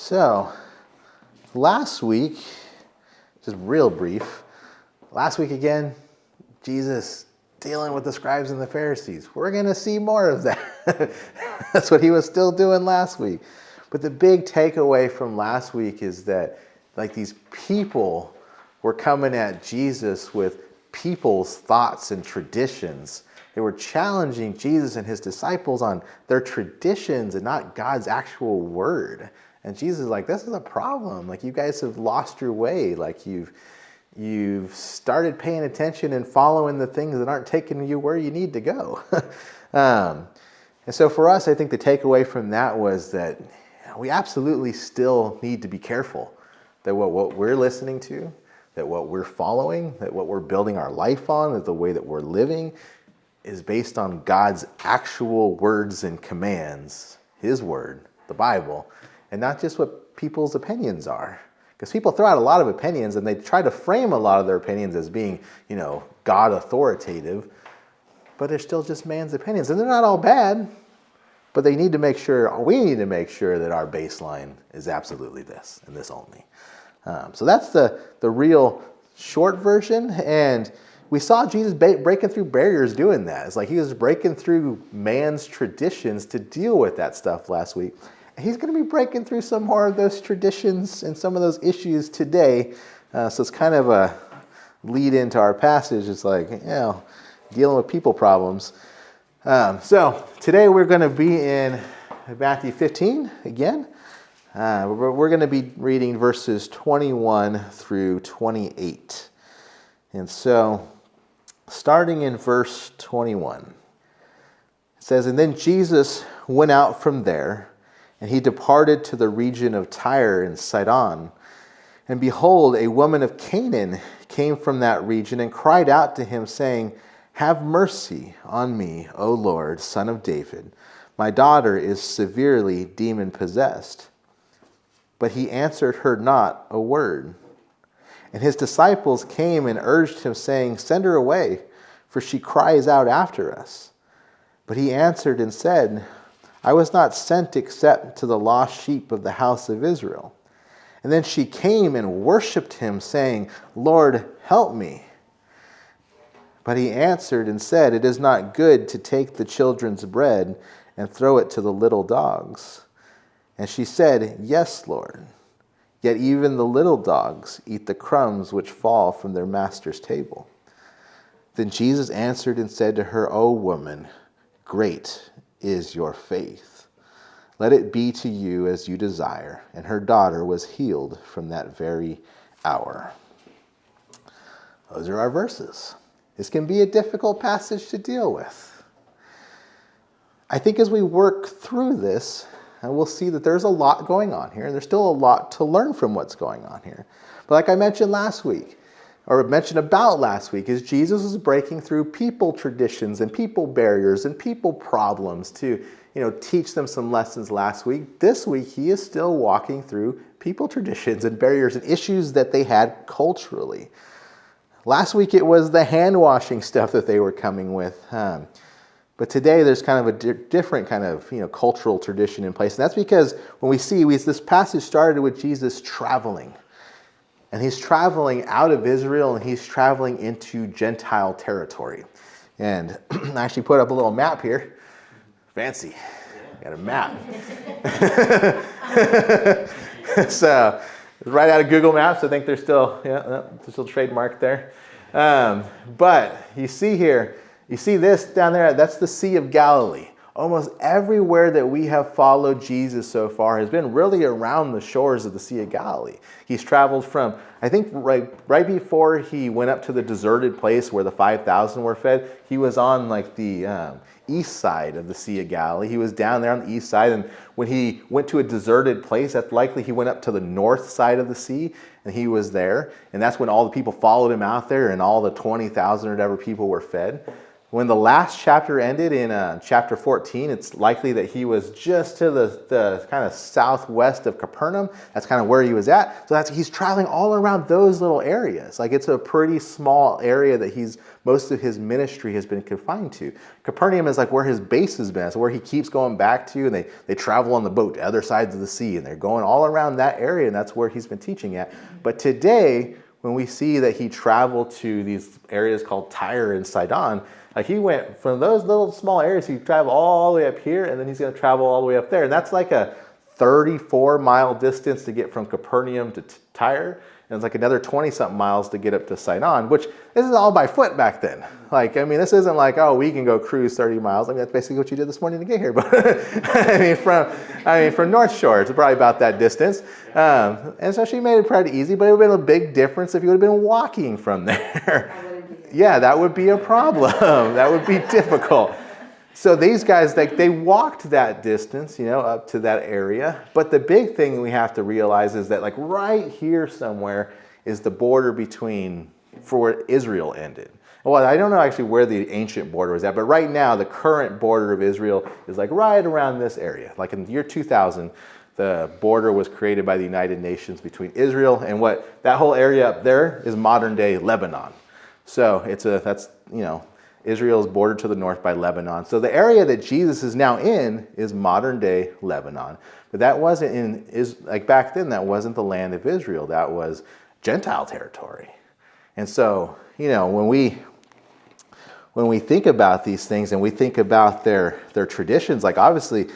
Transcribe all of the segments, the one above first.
So, last week, just real brief, last week again, Jesus dealing with the scribes and the Pharisees. We're going to see more of that. That's what he was still doing last week. But the big takeaway from last week is that these people were coming at Jesus with people's thoughts and traditions. They were challenging Jesus and his disciples on their traditions and not God's actual word. And Jesus is like, this is a problem. You guys have lost your way. You've started paying attention and following the things that aren't taking you where you need to go. And so for us, I think the takeaway from that was that we absolutely still need to be careful that what we're listening to, that what we're following, that what we're building our life on, that the way that we're living is based on God's actual words and commands, his word, the Bible, and not just what people's opinions are. Because people throw out a lot of opinions and they try to frame a lot of their opinions as being, God authoritative, but they're still just man's opinions. And they're not all bad, but we need to make sure that our baseline is absolutely this and this only. So that's the real short version. And we saw Jesus breaking through barriers doing that. It's like he was breaking through man's traditions to deal with that stuff last week. He's going to be breaking through some more of those traditions and some of those issues today. So it's kind of a lead into our passage. It's dealing with people problems. So today we're going to be in Matthew 15 again. We're going to be reading verses 21 through 28. And so starting in verse 21, it says, "And then Jesus went out from there, and he departed to the region of Tyre and Sidon. And behold, a woman of Canaan came from that region and cried out to him, saying, 'Have mercy on me, O Lord, Son of David. My daughter is severely demon-possessed.' But he answered her not a word. And his disciples came and urged him, saying, 'Send her away, for she cries out after us.' But he answered and said, 'I was not sent except to the lost sheep of the house of Israel.' And then she came and worshipped him, saying, 'Lord, help me.' But he answered and said, 'It is not good to take the children's bread and throw it to the little dogs.' And she said, 'Yes, Lord. Yet even the little dogs eat the crumbs which fall from their master's table.' Then Jesus answered and said to her, 'O woman, great is your faith. Let it be to you as you desire.' And her daughter was healed from that very hour." Those are our verses. This can be a difficult passage to deal with. I think as we work through this, we'll see that there's a lot going on here, and there's still a lot to learn from what's going on here. But like I mentioned last week, is Jesus is breaking through people traditions and people barriers and people problems to, teach them some lessons last week. This week, he is still walking through people traditions and barriers and issues that they had culturally. Last week, it was the hand washing stuff that they were coming with. But today, there's kind of a different kind of, cultural tradition in place. And that's because when this passage started with Jesus traveling. And he's traveling out of Israel, and he's traveling into Gentile territory. And I actually put up a little map here. Fancy. Got a map. So, right out of Google Maps. I think there's still trademarked there. But you see here, you see this down there, that's the Sea of Galilee. Almost everywhere that we have followed Jesus so far has been really around the shores of the Sea of Galilee. He's traveled from, I think right before he went up to the deserted place where the 5,000 were fed, he was on the east side of the Sea of Galilee. He was down there on the east side, and when he went to a deserted place, that's likely he went up to the north side of the sea, and he was there. And that's when all the people followed him out there, and all the 20,000 or whatever people were fed. When the last chapter ended in chapter 14, it's likely that he was just to the kind of southwest of Capernaum. That's kind of where he was at. So he's traveling all around those little areas. Like, it's a pretty small area that most of his ministry has been confined to. Capernaum is like where his base has been. It's where he keeps going back to, and they travel on the boat to other sides of the sea, and they're going all around that area, and that's where he's been teaching at. But today, when we see that he traveled to these areas called Tyre and Sidon, like, he went from those little small areas, he traveled all the way up here, and then he's going to travel all the way up there. And that's like a 34-mile distance to get from Capernaum to Tyre. And it's like another 20-something miles to get up to Sidon, which this is all by foot back then. Like, I mean, this isn't like, oh, we can go cruise 30 miles. I mean, that's basically what you did this morning to get here. But from North Shore, it's probably about that distance. And so she made it pretty easy, but it would have been a big difference if you would have been walking from there. Yeah, that would be a problem. That would be difficult. So these guys, they walked that distance, up to that area. But the big thing we have to realize is that, like, right here somewhere is the border for where Israel ended. Well, I don't know actually where the ancient border was at, but right now the current border of Israel is like right around this area. Like in the year 2000, the border was created by the United Nations between Israel and that whole area up there is modern day Lebanon. So Israel is bordered to the north by Lebanon. So the area that Jesus is now in is modern day Lebanon. But that wasn't back then, that wasn't the land of Israel. That was Gentile territory. And so, when we think about these things and we think about their traditions, like, obviously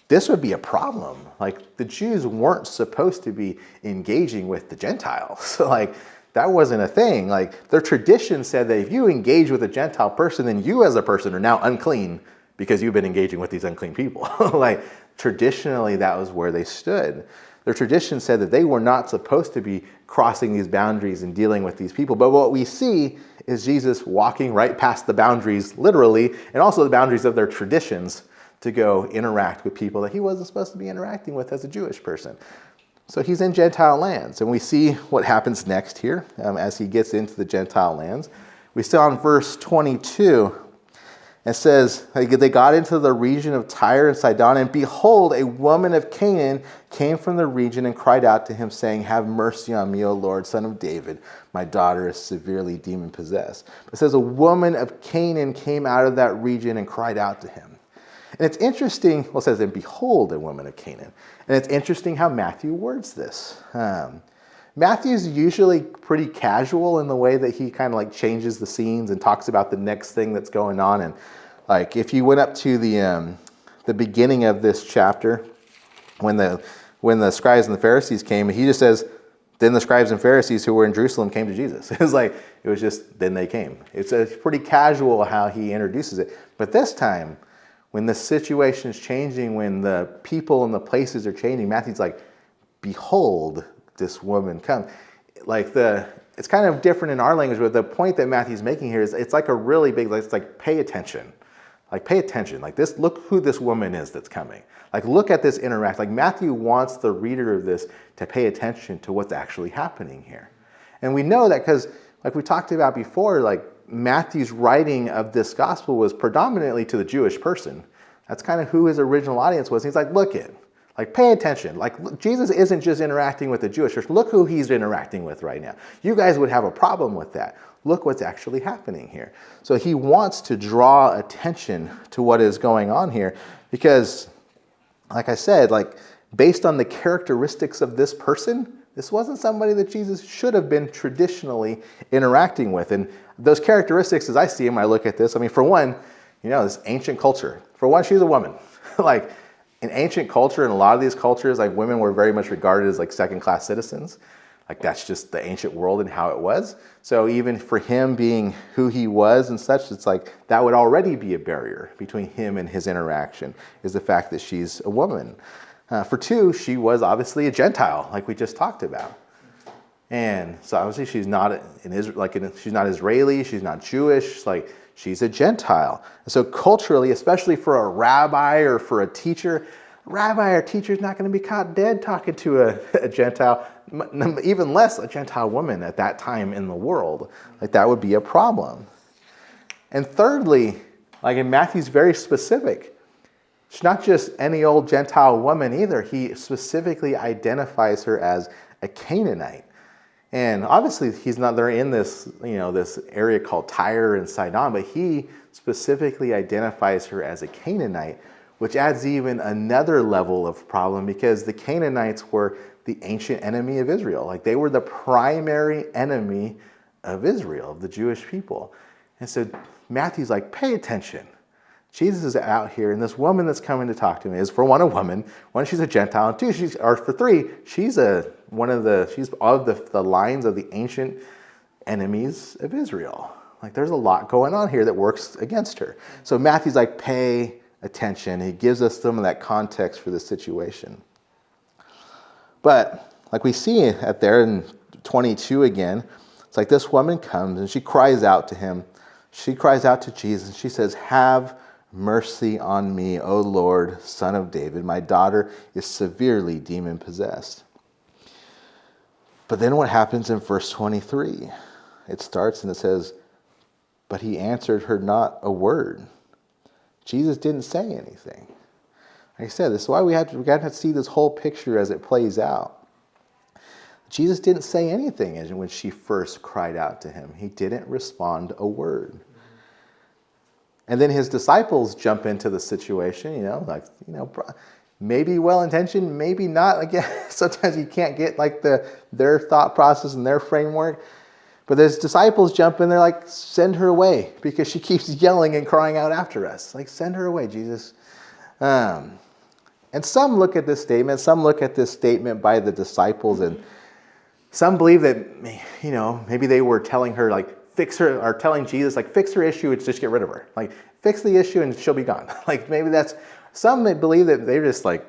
this would be a problem. Like, the Jews weren't supposed to be engaging with the Gentiles. So, like, that wasn't a thing. Like, their tradition said that if you engage with a Gentile person, then you as a person are now unclean because you've been engaging with these unclean people. Like, traditionally, that was where they stood. Their tradition said that they were not supposed to be crossing these boundaries and dealing with these people. But what we see is Jesus walking right past the boundaries, literally, and also the boundaries of their traditions to go interact with people that he wasn't supposed to be interacting with as a Jewish person. So he's in Gentile lands, and we see what happens next here as he gets into the Gentile lands. We saw in verse 22, it says, they got into the region of Tyre and Sidon, and behold, a woman of Canaan came from the region and cried out to him, saying, "Have mercy on me, O Lord, son of David. My daughter is severely demon-possessed." It says a woman of Canaan came out of that region and cried out to him. And it's interesting, it says, and behold, a woman of Canaan. And it's interesting how Matthew words this. Matthew's usually pretty casual in the way that he kind of like changes the scenes and talks about the next thing that's going on. And like, if you went up to the beginning of this chapter, when the scribes and the Pharisees came, he just says, then the scribes and Pharisees who were in Jerusalem came to Jesus. It was just, then they came. It's pretty casual how he introduces it. But this time, when the situation is changing, when the people and the places are changing, Matthew's like, behold, this woman come. It's kind of different in our language, but the point that Matthew's making here is it's like a really big, it's like, pay attention. Like, pay attention. Like, this, look who this woman is that's coming. Like, look at this interact. Like, Matthew wants the reader of this to pay attention to what's actually happening here. And we know that because, like we talked about before, like, Matthew's writing of this gospel was predominantly to the Jewish person. That's kind of who his original audience was. He's like, look it. Like, pay attention. Like, look, Jesus isn't just interacting with the Jewish church. Look who he's interacting with right now. You guys would have a problem with that. Look what's actually happening here. So he wants to draw attention to what is going on here because, like I said, like, based on the characteristics of this person, this wasn't somebody that Jesus should have been traditionally interacting with. And those characteristics, as I see them, I look at this, I mean, for one, this ancient culture. For one, she's a woman. Like, in ancient culture, in a lot of these cultures, like, women were very much regarded as like second-class citizens. Like, that's just the ancient world and how it was. So even for him being who he was and such, it's like that would already be a barrier between him and his interaction, is the fact that she's a woman. For two, she was obviously a Gentile, like we just talked about. And so obviously she's not she's not Israeli, she's not Jewish, like, she's a Gentile. So culturally, especially for a rabbi or for a teacher, rabbi or teacher is not going to be caught dead talking to a Gentile, even less a Gentile woman at that time in the world. Like, that would be a problem. And thirdly, like in Matthew's very specific. She's not just any old Gentile woman either. He specifically identifies her as a Canaanite. And obviously he's not there in this, this area called Tyre and Sidon, but he specifically identifies her as a Canaanite, which adds even another level of problem because the Canaanites were the ancient enemy of Israel. Like they were the primary enemy of Israel, of the Jewish people. And so Matthew's like, pay attention. Jesus is out here, and this woman that's coming to talk to me is, for one, a woman. One, she's a Gentile, and two, for three, she's of the lines of the ancient enemies of Israel. Like there's a lot going on here that works against her. So Matthew's like, pay attention. He gives us some of that context for the situation. But like we see at there in 22 again, it's like this woman comes and she cries out to him. She cries out to Jesus. She says, "Have mercy on me, O Lord, Son of David. My daughter is severely demon-possessed." But then what happens in verse 23? It starts and it says, "But he answered her not a word." Jesus didn't say anything. Like I said, this is why we got to see this whole picture as it plays out. Jesus didn't say anything when she first cried out to him. He didn't respond a word. And then his disciples jump into the situation, maybe well-intentioned, maybe not. Again, sometimes you can't get like their thought process and their framework. But his disciples jump in, they're like, "Send her away because she keeps yelling and crying out after us." Like, send her away, Jesus. And some look at this statement by the disciples, and some believe that, maybe they were telling her, like, fix her, or telling Jesus, like, fix her issue and just get rid of her. Like, fix the issue and she'll be gone. Like, maybe some may believe that they're just, like,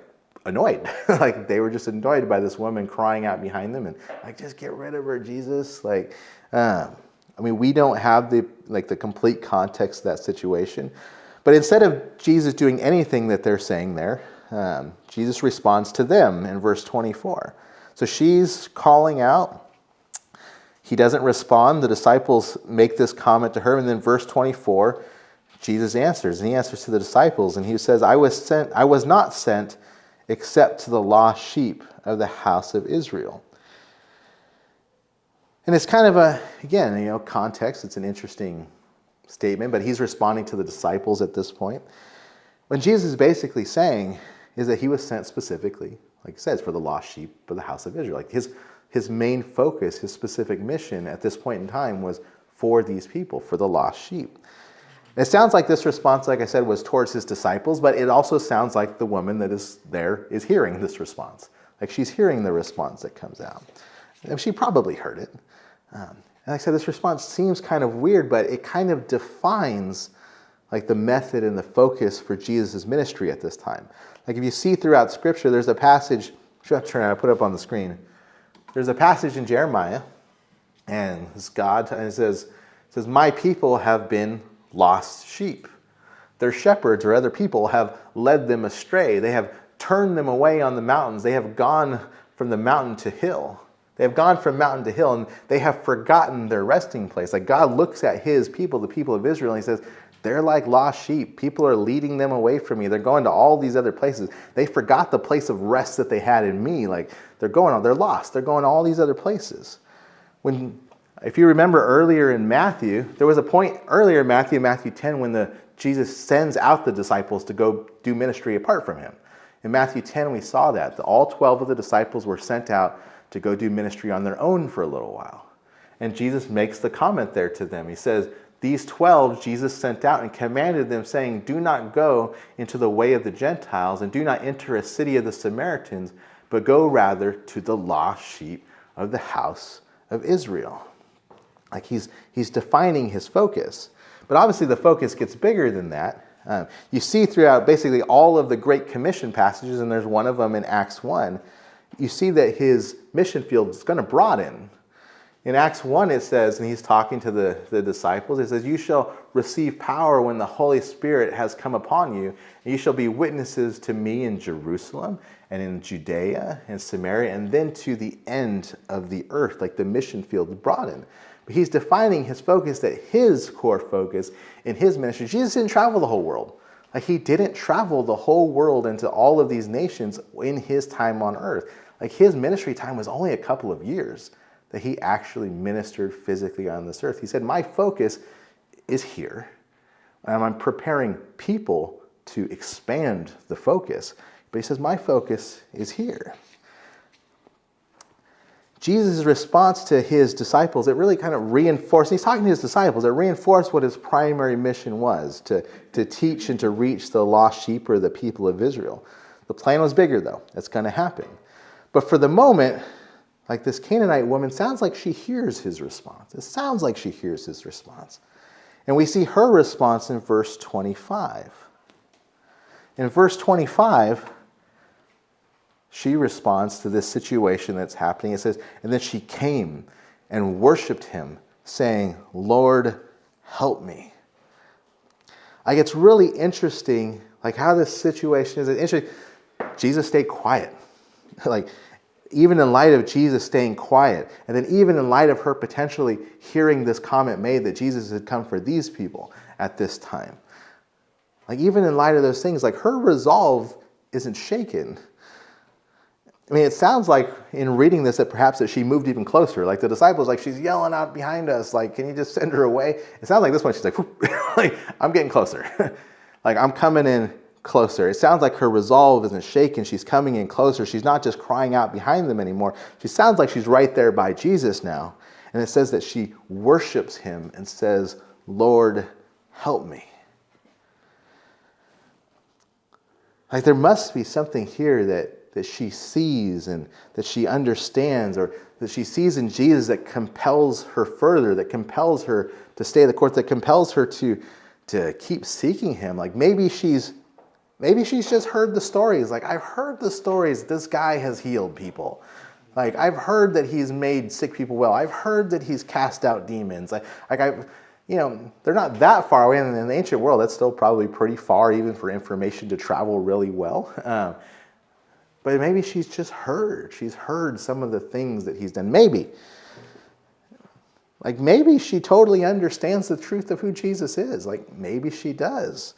annoyed. Like, they were just annoyed by this woman crying out behind them and, like, just get rid of her, Jesus. Like, we don't have the complete context of that situation. But instead of Jesus doing anything that they're saying there, Jesus responds to them in verse 24. So she's calling out. He doesn't respond. The disciples make this comment to her. And then verse 24, Jesus answers. And he answers to the disciples. And he says, I was not sent except to the lost sheep of the house of Israel. And it's kind of context. It's an interesting statement. But he's responding to the disciples at this point. What Jesus is basically saying is that he was sent specifically, like it says, for the lost sheep of the house of Israel. Like his main focus, his specific mission at this point in time was for these people, for the lost sheep. And it sounds like this response, like I said, was towards his disciples, but it also sounds like the woman that is there is hearing this response. Like she's hearing the response that comes out. And she probably heard it. And like I said, this response seems kind of weird, but it kind of defines like the method and the focus for Jesus' ministry at this time. Like if you see throughout Scripture, there's a passage, I'll put it up on the screen. There's a passage in Jeremiah, and it's God, and it says, "My people have been lost sheep. Their shepherds or other people have led them astray. They have turned them away on the mountains. They have gone from the mountain to hill. They have gone from mountain to hill, and they have forgotten their resting place." Like God looks at his people, the people of Israel, and he says, they're like lost sheep. People are leading them away from me. They're going to all these other places. They forgot the place of rest that they had in me. Like they're lost. They're going to all these other places. If you remember earlier in Matthew, there was a point earlier in Matthew 10, when Jesus sends out the disciples to go do ministry apart from him. In Matthew 10, we saw that. All 12 of the disciples were sent out to go do ministry on their own for a little while. And Jesus makes the comment there to them. He says, these 12 Jesus sent out and commanded them, saying, "Do not go into the way of the Gentiles, and do not enter a city of the Samaritans, but go rather to the lost sheep of the house of Israel." Like he's defining his focus. But obviously the focus gets bigger than that. You see throughout basically all of the Great Commission passages, and there's one of them in Acts 1, you see that his mission field is going to broaden. In Acts 1 it says, and he's talking to the disciples, it says, "You shall receive power when the Holy Spirit has come upon you, and you shall be witnesses to me in Jerusalem and in Judea and Samaria, and then to the end of the earth." Like the mission field broadened. But he's defining his focus, that his core focus in his ministry. Jesus didn't travel the whole world. Like, he didn't travel the whole world into all of these nations in his time on earth. Like, his ministry time was only a couple of years that he actually ministered physically on this earth. He said, my focus is here, and I'm preparing people to expand the focus. But he says, my focus is here. Jesus' response to his disciples, it really kind of reinforced, he's talking to his disciples, it reinforced what his primary mission was, to teach and to reach the lost sheep or the people of Israel. The plan was bigger, though. It's going to happen. But for the moment, like, this Canaanite woman sounds like she hears his response. It sounds like she hears his response. And we see her response in verse 25. In verse 25, she responds to this situation that's happening. It says, and then she came and worshiped him, saying, Lord, help me. Like, it's really interesting, like, how this situation is. Interesting. Jesus stayed quiet. Like, even in light of Jesus staying quiet, and then even in light of her potentially hearing this comment made that Jesus had come for these people at this time. Like, even in light of those things, like, her resolve isn't shaken. I mean, it sounds like in reading this that perhaps that she moved even closer. Like, the disciples, like, she's yelling out behind us, like, can you just send her away? It sounds like this one, she's like, like, I'm getting closer. Like, I'm coming in closer. It sounds like her resolve isn't shaken. She's coming in closer. She's not just crying out behind them anymore. She sounds like she's right there by Jesus now. And it says that she worships him and says, Lord, help me. Like, there must be something here that she sees and that she understands, or that she sees in Jesus that compels her further, that compels her to stay the course, that compels her to keep seeking him. Like, maybe she's just heard the stories. Like, I've heard the stories. This guy has healed people. Like, I've heard that he's made sick people well. I've heard that he's cast out demons. They're not that far away. And in the ancient world, that's still probably pretty far, even for information to travel really well. But maybe she's just heard. She's heard some of the things that he's done. Maybe she totally understands the truth of who Jesus is. Like, maybe she does.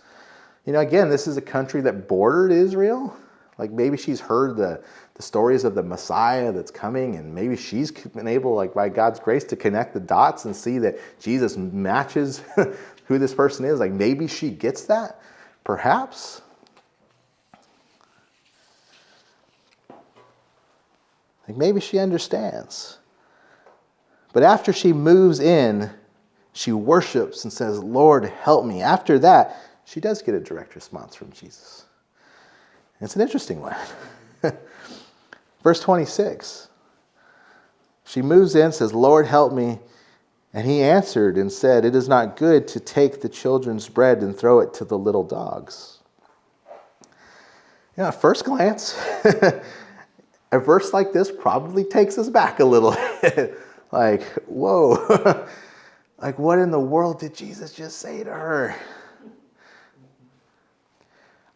Again, this is a country that bordered Israel. Like, maybe she's heard the stories of the Messiah that's coming, and maybe she's been able, like, by God's grace, to connect the dots and see that Jesus matches who this person is. Like, maybe she gets that, perhaps. Like, maybe she understands. But after she moves in, she worships and says, Lord, help me. After that, she does get a direct response from Jesus. And it's an interesting one. Verse 26. She moves in, says, Lord, help me. And he answered and said, it is not good to take the children's bread and throw it to the little dogs. At first glance, a verse like this probably takes us back a little bit. Like, whoa. Like, what in the world did Jesus just say to her?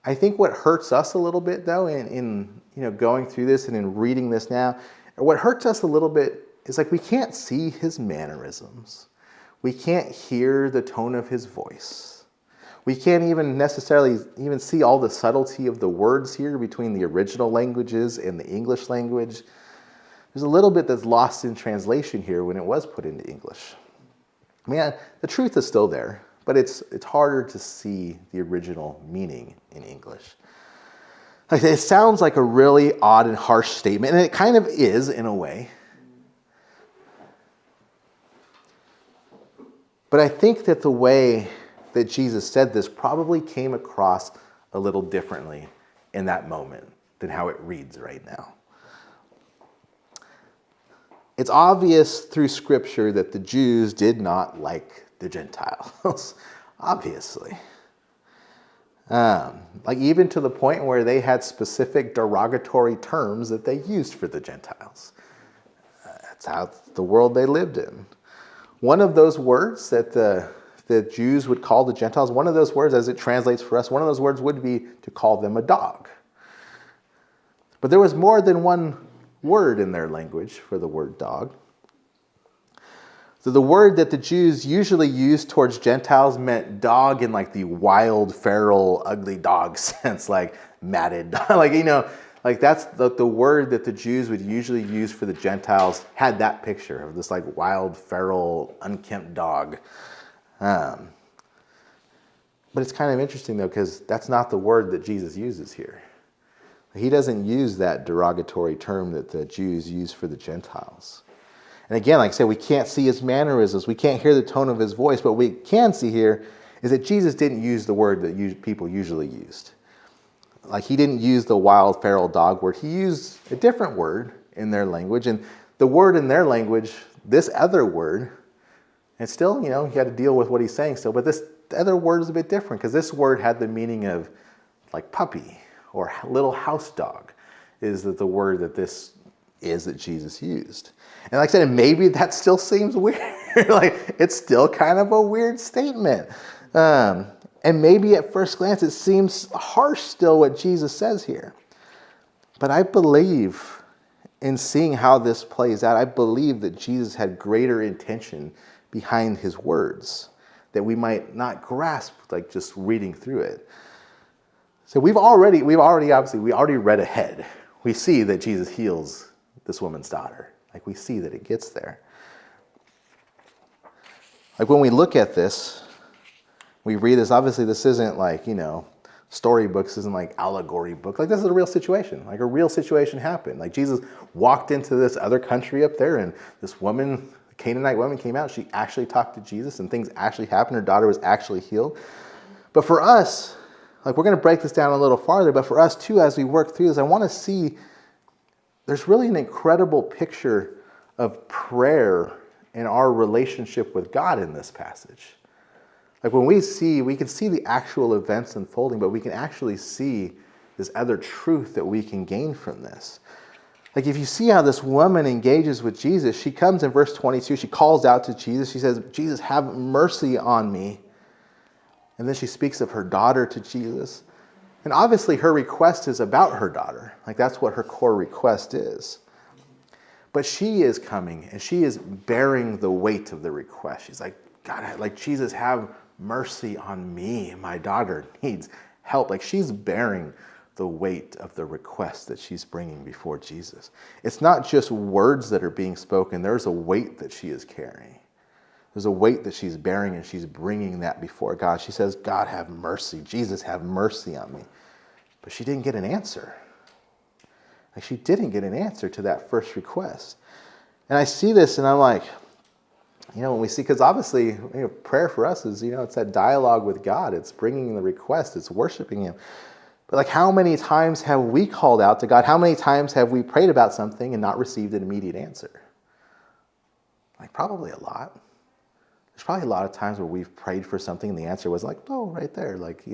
I think what hurts us a little bit, though, in going through this and in reading this now, what hurts us a little bit is, like, we can't see his mannerisms. We can't hear the tone of his voice. We can't even necessarily even see all the subtlety of the words here between the original languages and the English language. There's a little bit that's lost in translation here when it was put into English. I mean, the truth is still there, but it's harder to see the original meaning in English. Like, it sounds like a really odd and harsh statement, and it kind of is in a way. But I think that the way that Jesus said this probably came across a little differently in that moment than how it reads right now. It's obvious through Scripture that the Jews did not like the Gentiles, obviously. Like, even to the point where they had specific derogatory terms that they used for the Gentiles. That's how the world they lived in. One of those words that the Jews would call the Gentiles, one of those words, as it translates for us, one of those words would be to call them a dog. But there was more than one word in their language for the word dog. So the word that the Jews usually used towards Gentiles meant dog in like the wild, feral, ugly dog sense, like matted, like, like that's the word that the Jews would usually use for the Gentiles had that picture of this like wild, feral, unkempt dog. But it's kind of interesting though, because that's not the word that Jesus uses here. He doesn't use that derogatory term that the Jews use for the Gentiles. And again, like I said, we can't see his mannerisms. We can't hear the tone of his voice. But what we can see here is that Jesus didn't use the word that people usually used. Like he didn't use the wild, feral dog word. He used a different word in their language. And the word in their language, this other word, and still, you had to deal with what he's saying still. But this other word is a bit different because this word had the meaning of like puppy or little house dog is the word that this is that Jesus used. And like I said, maybe that still seems weird. Like it's still kind of a weird statement. And maybe at first glance it seems harsh still what Jesus says here. But I believe in seeing how this plays out, I believe that Jesus had greater intention behind his words that we might not grasp like just reading through it. So we already read ahead. We see that Jesus heals this woman's daughter. Like we see that it gets there. Like when we look at this, we read this, obviously this isn't like, storybooks, isn't like allegory book. Like this is a real situation. Like a real situation happened. Like Jesus walked into this other country up there and this woman, the Canaanite woman came out. She actually talked to Jesus and things actually happened. Her daughter was actually healed. But for us, like we're going to break this down a little farther, but for us too, as we work through this, I want to see there's really an incredible picture of prayer in our relationship with God in this passage. Like when we can see the actual events unfolding, but we can actually see this other truth that we can gain from this. Like if you see how this woman engages with Jesus, she comes in verse 22, she calls out to Jesus, she says, Jesus, have mercy on me. And then she speaks of her daughter to Jesus. And obviously her request is about her daughter. Like that's what her core request is. But she is coming and she is bearing the weight of the request. She's like, God, like Jesus, have mercy on me. My daughter needs help. Like she's bearing the weight of the request that she's bringing before Jesus. It's not just words that are being spoken. There's a weight that she is carrying. There's a weight that she's bearing and she's bringing that before God. She says, God, have mercy. Jesus, have mercy on me. But she didn't get an answer. Like she didn't get an answer to that first request. And I see this and I'm like, when we see, because obviously prayer for us is, it's that dialogue with God. It's bringing the request. It's worshiping him. But like how many times have we called out to God? How many times have we prayed about something and not received an immediate answer? Like probably a lot. There's probably a lot of times where we've prayed for something and the answer was like, oh, right there. Like,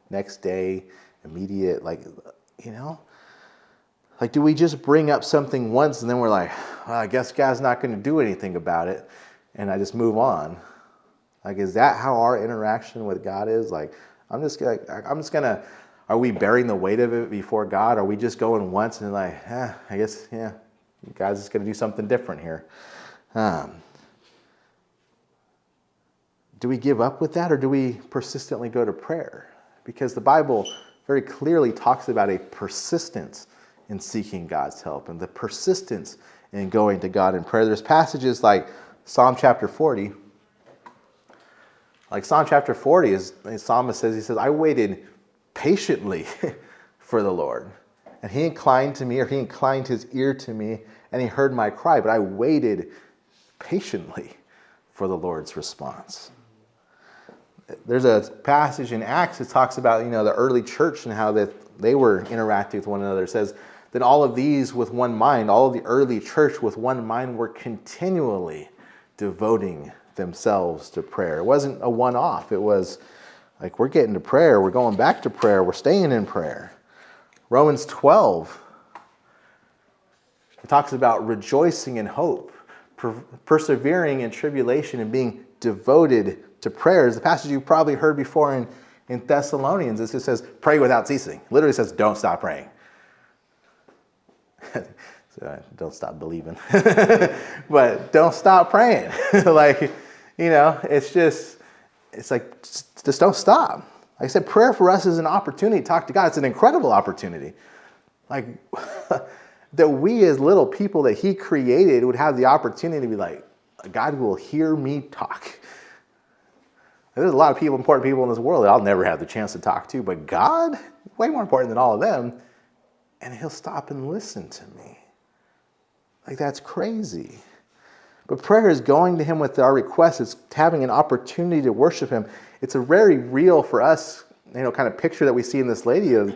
next day, immediate, like, Like, do we just bring up something once and then we're like, well, I guess God's not going to do anything about it, and I just move on? Like, is that how our interaction with God is? Like, are we bearing the weight of it before God? Are we just going once and like, I guess, God's just going to do something different here? Do we give up with that, or do we persistently go to prayer? Because the Bible very clearly talks about a persistence in seeking God's help and the persistence in going to God in prayer. There's passages like Psalm chapter 40. Like Psalm chapter 40, the psalmist says, I waited patiently for the Lord. And he inclined to me, or he inclined his ear to me, and he heard my cry. But I waited patiently for the Lord's response. There's a passage in Acts that talks about, the early church and how that they were interacting with one another. It says that all of these with one mind, all of the early church with one mind were continually devoting themselves to prayer. It wasn't a one-off. It was like, we're getting to prayer. We're going back to prayer. We're staying in prayer. Romans 12, it talks about rejoicing in hope, persevering in tribulation, and being devoted to prayer. It's the passage you've probably heard before in Thessalonians. It says, pray without ceasing. Literally says, don't stop praying. So don't stop believing. But don't stop praying. Like, it's like, just don't stop. Like I said, prayer for us is an opportunity to talk to God. It's an incredible opportunity. Like, that we as little people that he created would have the opportunity to be like, God will hear me talk. There's a lot of important people in this world that I'll never have the chance to talk to, but God, way more important than all of them, and he'll stop and listen to me. Like, that's crazy. But prayer is going to him with our requests. It's having an opportunity to worship him. It's a very real for us, kind of picture that we see in this lady of,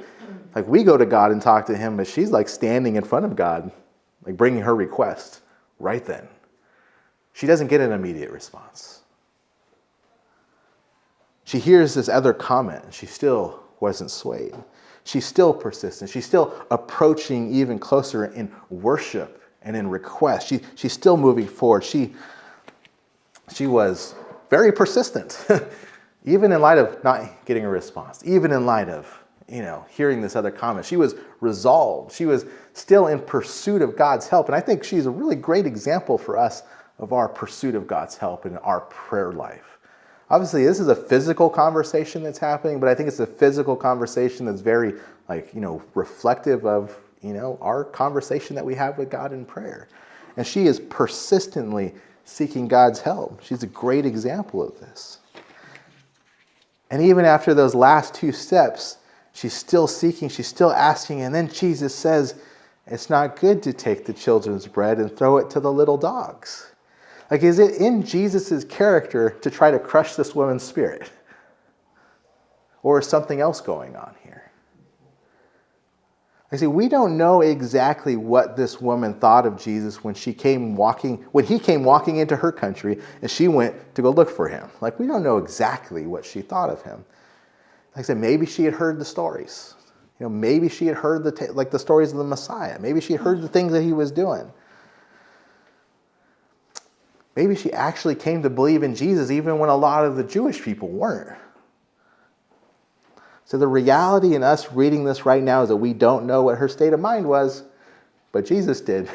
like, we go to God and talk to him, but she's like standing in front of God, like bringing her request right then. She doesn't get an immediate response. She hears this other comment, and she still wasn't swayed. She's still persistent. She's still approaching even closer in worship and in request. She's still moving forward. She was very persistent, even in light of not getting a response, even in light of, hearing this other comment. She was resolved. She was still in pursuit of God's help. And I think she's a really great example for us of our pursuit of God's help in our prayer life. Obviously, this is a physical conversation that's happening, but I think it's a physical conversation that's very, reflective of, our conversation that we have with God in prayer. And she is persistently seeking God's help. She's a great example of this. And even after those last two steps, she's still seeking, she's still asking, and then Jesus says, it's not good to take the children's bread and throw it to the little dogs. Like, is it in Jesus' character to try to crush this woman's spirit? Or is something else going on here? I see, we don't know exactly what this woman thought of Jesus when he came walking into her country and she went to go look for him. Like, we don't know exactly what she thought of him. Like I said, maybe she had heard the stories. Maybe she had heard the stories of the Messiah. Maybe she had heard the things that he was doing. Maybe she actually came to believe in Jesus even when a lot of the Jewish people weren't. So the reality in us reading this right now is that we don't know what her state of mind was, but Jesus did.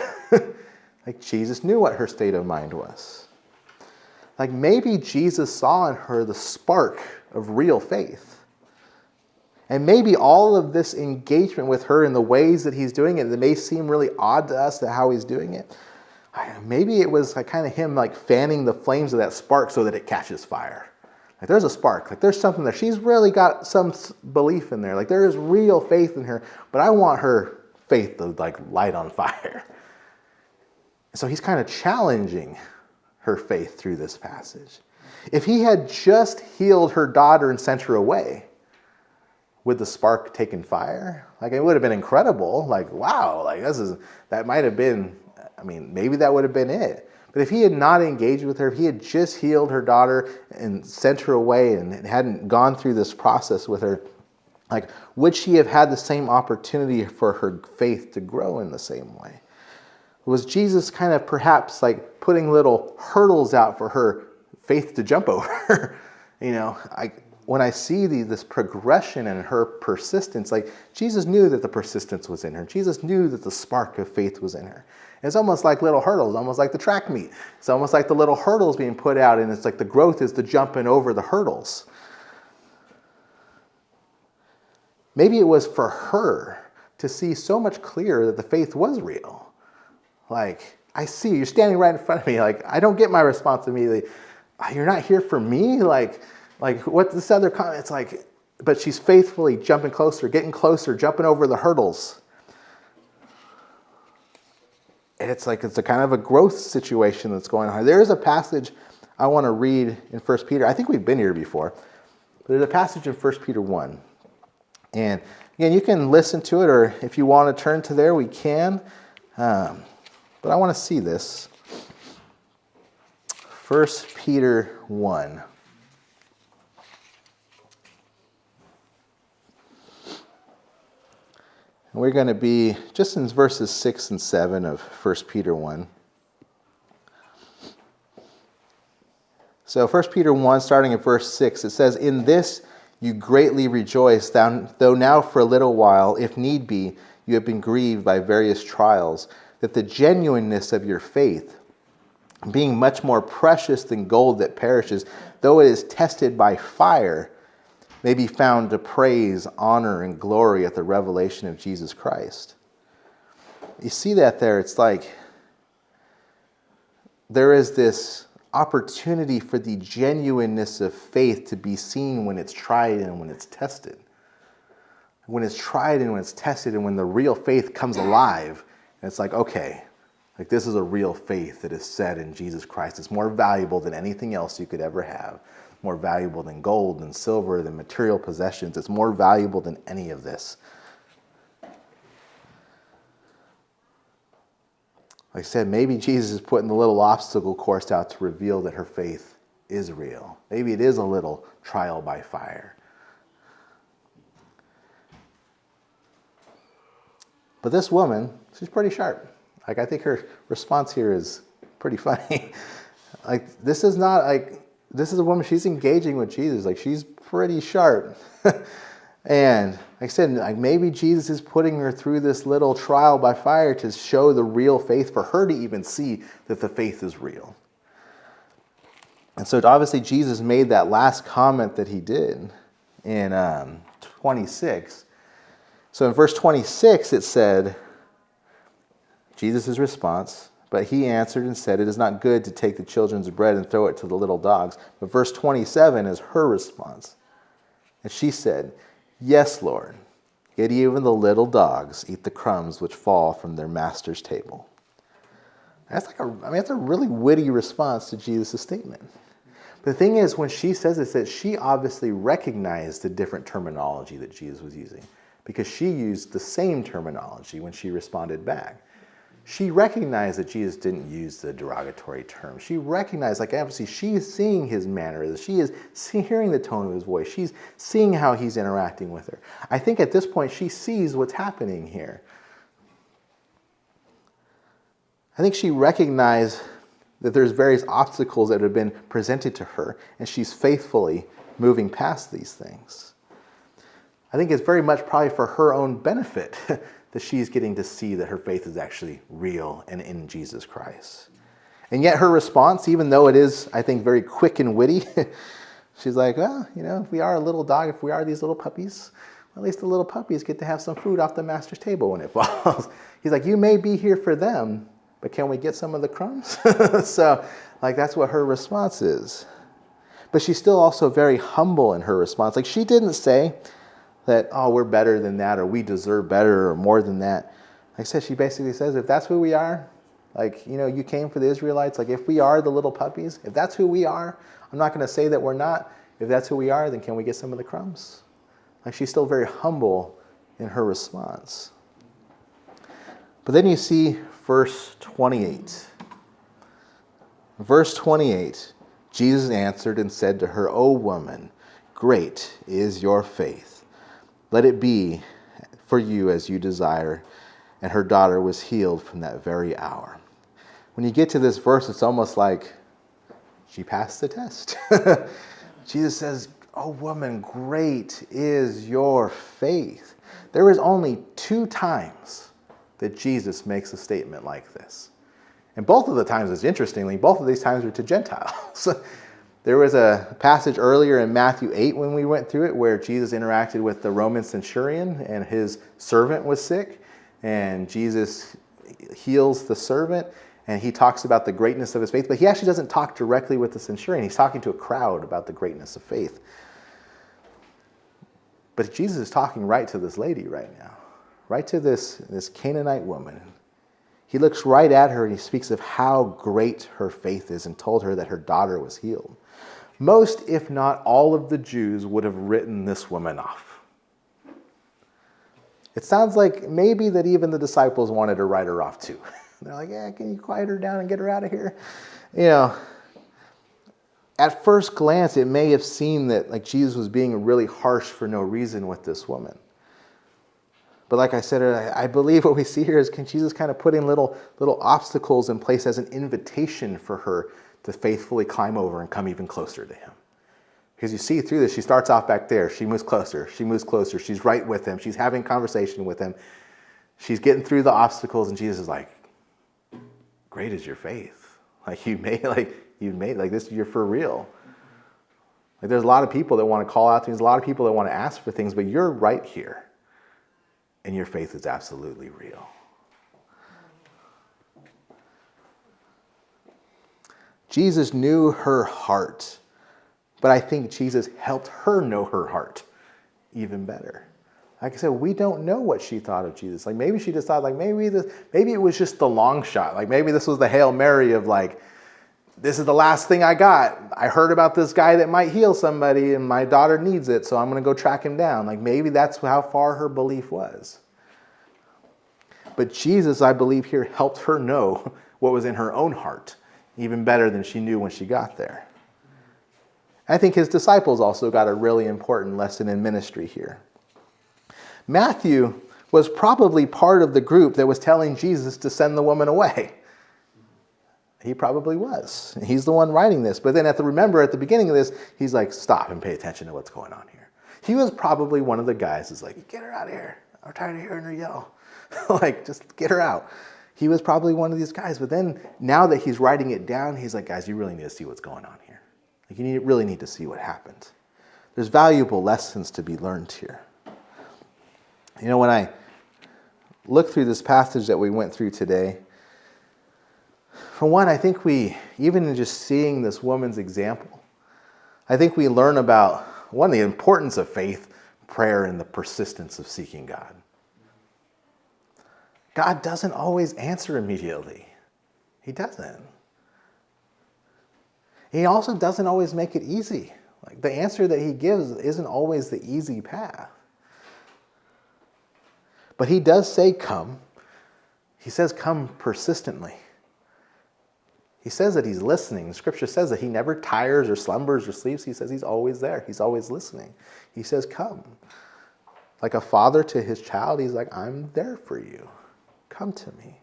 Like, Jesus knew what her state of mind was. Like, maybe Jesus saw in her the spark of real faith. And maybe all of this engagement with her in the ways that he's doing it, that may seem really odd to us, that how he's doing it, maybe it was like kind of him like fanning the flames of that spark so that it catches fire. Like, there's a spark. Like, there's something there. She's really got some belief in there. Like, there is real faith in her, but I want her faith to like light on fire. So he's kind of challenging her faith through this passage. If he had just healed her daughter and sent her away, would the spark taken fire? Like, it would have been incredible. Like, wow, like that might have been, maybe that would have been it. But if he had not engaged with her, if he had just healed her daughter and sent her away and hadn't gone through this process with her, like, would she have had the same opportunity for her faith to grow in the same way? Was Jesus kind of perhaps like putting little hurdles out for her faith to jump over? When I see this progression in her persistence, like, Jesus knew that the persistence was in her. Jesus knew that the spark of faith was in her. It's almost like little hurdles, almost like the track meet. It's almost like the little hurdles being put out, and it's like the growth is the jumping over the hurdles. Maybe it was for her to see so much clearer that the faith was real. Like, I see you, you're standing right in front of me. Like, I don't get my response immediately. You're not here for me? Like what this other comment, it's like, but she's faithfully jumping closer, getting closer, jumping over the hurdles. And it's like, it's a kind of a growth situation that's going on. There is a passage I want to read in 1 Peter. I think we've been here before. But there's a passage in 1 Peter 1. And again, you can listen to it, or if you want to turn to there, we can. But I want to see this. 1 Peter 1. And we're going to be just in verses 6 and 7 of 1 Peter 1. So 1 Peter 1, starting at verse 6, it says, "In this you greatly rejoice, though now for a little while, if need be, you have been grieved by various trials, that the genuineness of your faith, being much more precious than gold that perishes, though it is tested by fire, may be found to praise, honor, and glory at the revelation of Jesus Christ. You see that there? It's like there is this opportunity for the genuineness of faith to be seen when it's tried and when it's tested. When it's tried and when it's tested and when the real faith comes alive, and it's like, okay, like this is a real faith that is set in Jesus Christ. It's more valuable than anything else you could ever have. More valuable than gold and silver, than material possessions. It's more valuable than any of this. Like I said, maybe Jesus is putting the little obstacle course out to reveal that her faith is real. Maybe it is a little trial by fire. But this woman, she's pretty sharp. Like, I think her response here is pretty funny. Like, this is a woman, she's engaging with Jesus. Like, she's pretty sharp. And like I said, like maybe Jesus is putting her through this little trial by fire to show the real faith, for her to even see that the faith is real. And so obviously Jesus made that last comment that he did in 26. So in verse 26 it said, Jesus' response, but he answered and said, it is not good to take the children's bread and throw it to the little dogs. But verse 27 is her response. And she said, yes, Lord, yet even the little dogs eat the crumbs which fall from their master's table. That's a really witty response to Jesus' statement. But the thing is, when she says this, that she obviously recognized the different terminology that Jesus was using, because she used the same terminology when she responded back. She recognized that Jesus didn't use the derogatory term. She recognized, like obviously, she is seeing his mannerisms. She is hearing the tone of his voice. She's seeing how he's interacting with her. I think at this point, she sees what's happening here. I think she recognized that there's various obstacles that have been presented to her, and she's faithfully moving past these things. I think it's very much probably for her own benefit that she's getting to see that her faith is actually real and in Jesus Christ. And yet her response, even though it is, I think, very quick and witty, she's like, well, if we are a little dog, if we are these little puppies, well, at least the little puppies get to have some food off the master's table when it falls. He's like, you may be here for them, but can we get some of the crumbs? So, like, that's what her response is. But she's still also very humble in her response. Like, she didn't say that, oh, we're better than that, or we deserve better, or more than that. Like I said, she basically says, if that's who we are, like, you came for the Israelites, like, if we are the little puppies, if that's who we are, I'm not going to say that we're not. If that's who we are, then can we get some of the crumbs? Like, she's still very humble in her response. But then you see verse 28. Verse 28, Jesus answered and said to her, O woman, great is your faith. Let it be for you as you desire. And her daughter was healed from that very hour. When you get to this verse, it's almost like she passed the test. Jesus says, oh woman, great is your faith. There is only 2 times that Jesus makes a statement like this. And both of the times, interestingly, both of these times are to Gentiles. There was a passage earlier in Matthew 8 when we went through it where Jesus interacted with the Roman centurion and his servant was sick. And Jesus heals the servant and he talks about the greatness of his faith. But he actually doesn't talk directly with the centurion. He's talking to a crowd about the greatness of faith. But Jesus is talking right to this lady right now. Right to this Canaanite woman. He looks right at her and he speaks of how great her faith is and told her that her daughter was healed. Most, if not all, of the Jews would have written this woman off. It sounds like maybe that even the disciples wanted to write her off too. They're like, yeah, can you quiet her down and get her out of here? At first glance, it may have seemed that like Jesus was being really harsh for no reason with this woman. But like I said, I believe what we see here is Jesus kind of putting little obstacles in place as an invitation for her to faithfully climb over and come even closer to him. Because you see through this, she starts off back there. She moves closer. She's right with him. She's having conversation with him. She's getting through the obstacles, and Jesus is like, great is your faith. Like you've made like this, you're for real. Like there's a lot of people that want to call out things, a lot of people that want to ask for things, but you're right here. And your faith is absolutely real. Jesus knew her heart, but I think Jesus helped her know her heart even better. Like I said, we don't know what she thought of Jesus. Like maybe she just thought, like maybe it was just the long shot. Like maybe this was the Hail Mary of like, this is the last thing I got. I heard about this guy that might heal somebody and my daughter needs it, so I'm going to go track him down. Like maybe that's how far her belief was. But Jesus, I believe here, helped her know what was in her own heart, even better than she knew when she got there. I think his disciples also got a really important lesson in ministry here. Matthew was probably part of the group that was telling Jesus to send the woman away. He probably was. He's the one writing this. But then remember at the beginning of this, he's like, stop and pay attention to what's going on here. He was probably one of the guys who's like, get her out of here. I'm tired of hearing her yell. Like, just get her out. He was probably one of these guys. But then now that he's writing it down, he's like, guys, you really need to see what's going on here. Like, you really need to see what happened. There's valuable lessons to be learned here. You know, when I look through this passage that we went through today, for one, I think even in just seeing this woman's example, I think we learn about, one, the importance of faith, prayer, and the persistence of seeking God. God doesn't always answer immediately. He doesn't. He also doesn't always make it easy. Like the answer that he gives isn't always the easy path. But he does say come. He says come persistently. He says that he's listening. The scripture says that he never tires or slumbers or sleeps. He says he's always there. He's always listening. He says come. Like a father to his child, he's like, I'm there for you. Come to me.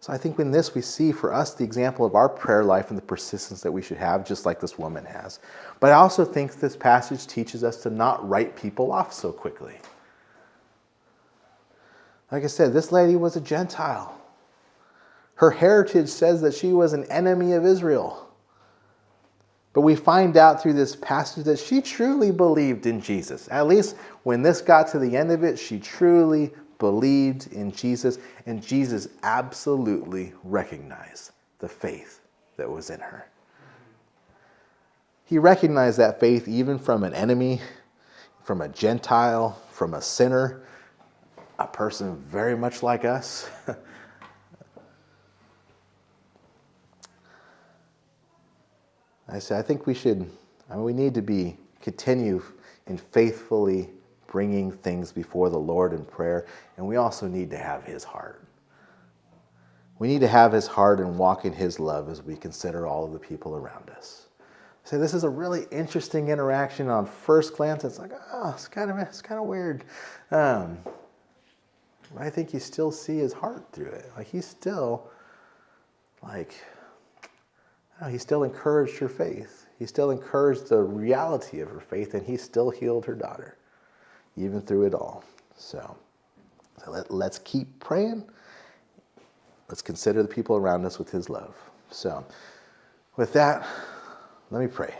So I think in this we see for us the example of our prayer life and the persistence that we should have, just like this woman has. But I also think this passage teaches us to not write people off so quickly. Like I said, this lady was a Gentile. Her heritage says that she was an enemy of Israel. But we find out through this passage that she truly believed in Jesus. At least when this got to the end of it, she truly believed in Jesus, and Jesus absolutely recognized the faith that was in her. He recognized that faith even from an enemy, from a Gentile, from a sinner, a person very much like us. I think we need to continue in faithfully bringing things before the Lord in prayer, and we also need to have his heart. We need to have his heart and walk in his love as we consider all of the people around us. So this is a really interesting interaction on first glance. It's like, oh, it's kind of weird. But I think you still see his heart through it. Like he still encouraged her faith. He still encouraged the reality of her faith, and he still healed her daughter, even through it all. So let's keep praying. Let's consider the people around us with his love. So with that, let me pray.